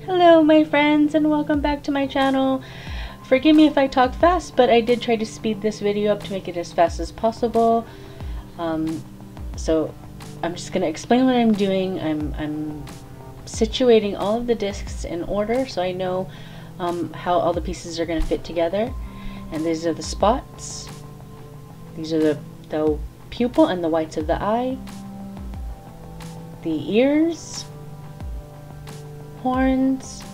Hello my friends and welcome back to my channel. Forgive me if I talk fast, but I did try to speed this video up to make it as fast as possible. So I'm just going to explain what I'm doing. I'm situating all of the discs in order so I know how all the pieces are going to fit together. And these are the spots. These are the pupil and the whites of the eye, the ears, horns,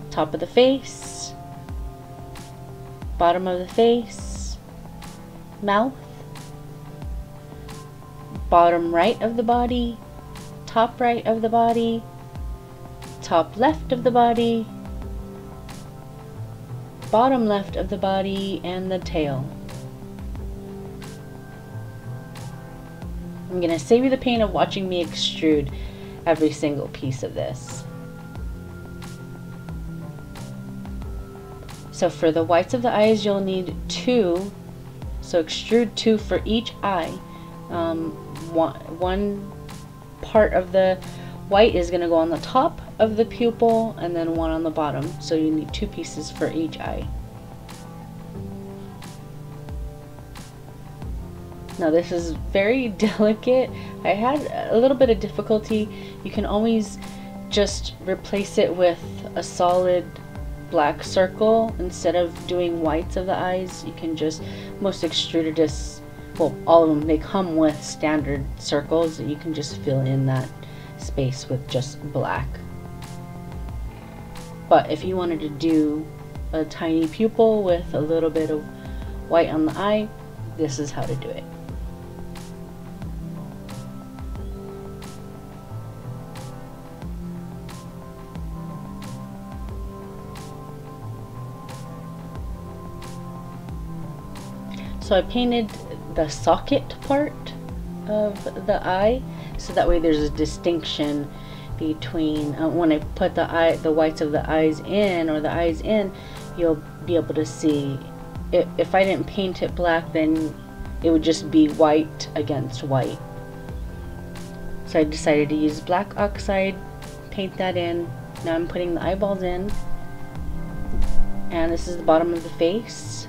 top of the face, bottom of the face, mouth, bottom right of the body, top right of the body, top left of the body, bottom left of the body, and the tail. I'm gonna save you the pain of watching me extrude every single piece of this. So for the whites of the eyes, you'll need 2, so extrude 2 for each eye. One part of the white is going to go on the top of the pupil and then one on the bottom, so you need 2 pieces for each eye. Now this is very delicate. I had a little bit of difficulty. You can always just replace it with a solid black circle instead of doing whites of the eyes. You can just, most extruder discs, well, all of them, they come with standard circles and you can just fill in that space with just black. But if you wanted to do a tiny pupil with a little bit of white on the eye, this is how to do it. So I painted the socket part of the eye, so that way there's a distinction between when I put the whites of the eyes in, or the eyes in, you'll be able to see. If I didn't paint it black, then it would just be white against white. So I decided to use black oxide, paint that in. Now I'm putting the eyeballs in, and this is the bottom of the face.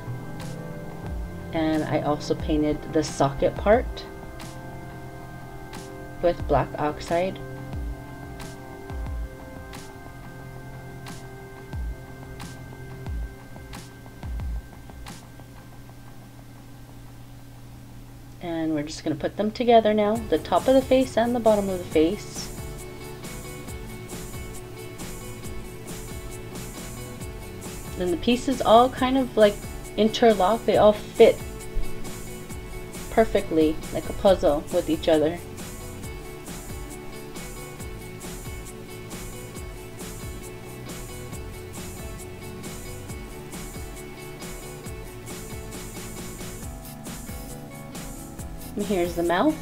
And I also painted the socket part with black oxide. And we're just going to put them together now, the top of the face and the bottom of the face. Then the pieces all kind of like interlock, they all fit perfectly like a puzzle with each other. And here's the mouth.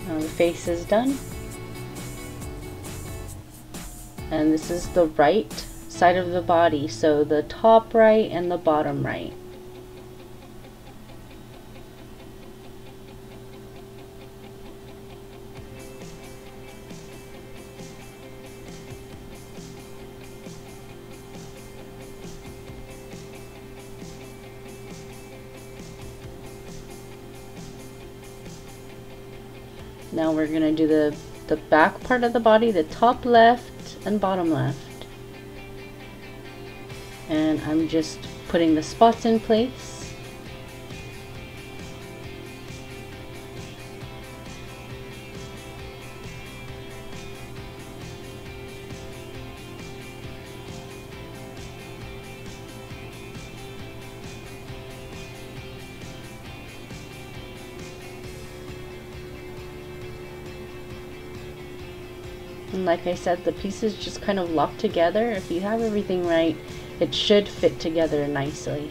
Now the face is done, and this is the right side of the body, so the top right and the bottom right. Now we're going to do the back part of the body, the top left and bottom left. And I'm just putting the spots in place. And like I said, the pieces just kind of lock together. If you have everything right, it should fit together nicely.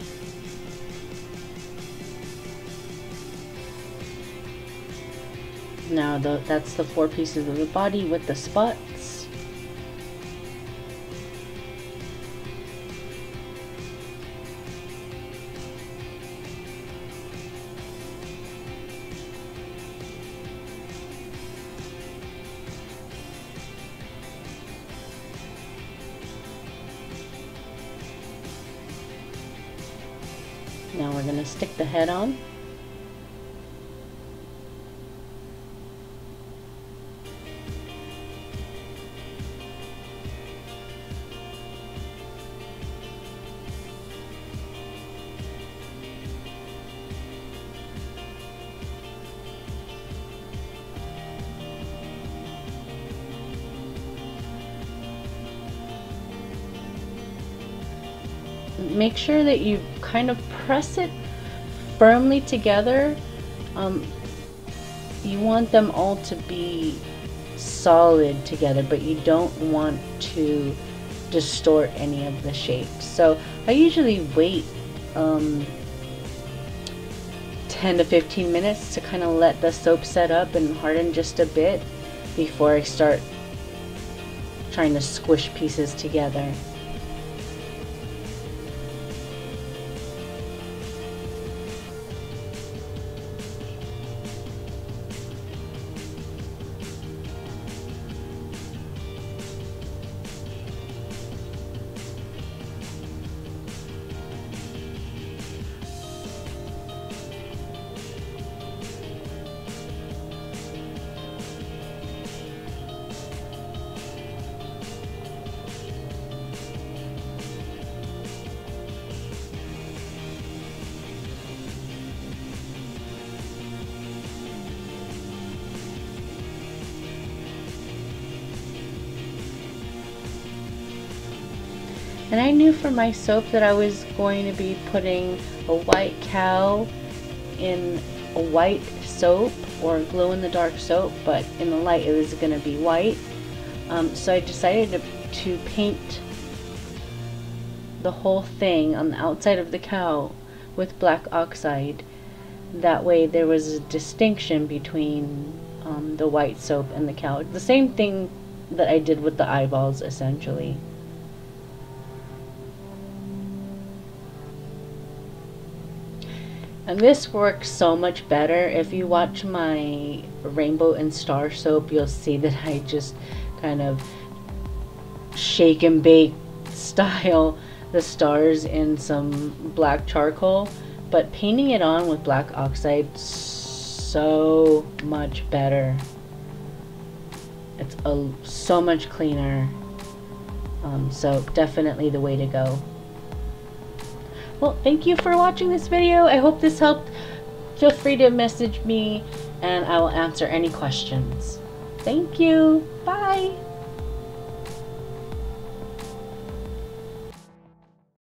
Now that's the 4 pieces of the body with the spots. Now we're going to stick the head on. Make sure that you kind of press it firmly together. You want them all to be solid together, but you don't want to distort any of the shapes. So I usually wait 10 to 15 minutes to kind of let the soap set up and harden just a bit before I start trying to squish pieces together. And I knew for my soap that I was going to be putting a white cow in a white soap or glow-in-the-dark soap, but in the light it was going to be white. So I decided to paint the whole thing on the outside of the cow with black oxide. That way there was a distinction between the white soap and the cow. The same thing that I did with the eyeballs, essentially. And this works so much better. If you watch my rainbow and star soap, you'll see that I just kind of shake and bake style the stars in some black charcoal. But painting it on with black oxide, so much better. It's so much cleaner. So definitely the way to go. Well, thank you for watching this video. I hope this helped. Feel free to message me and I will answer any questions. Thank you. Bye.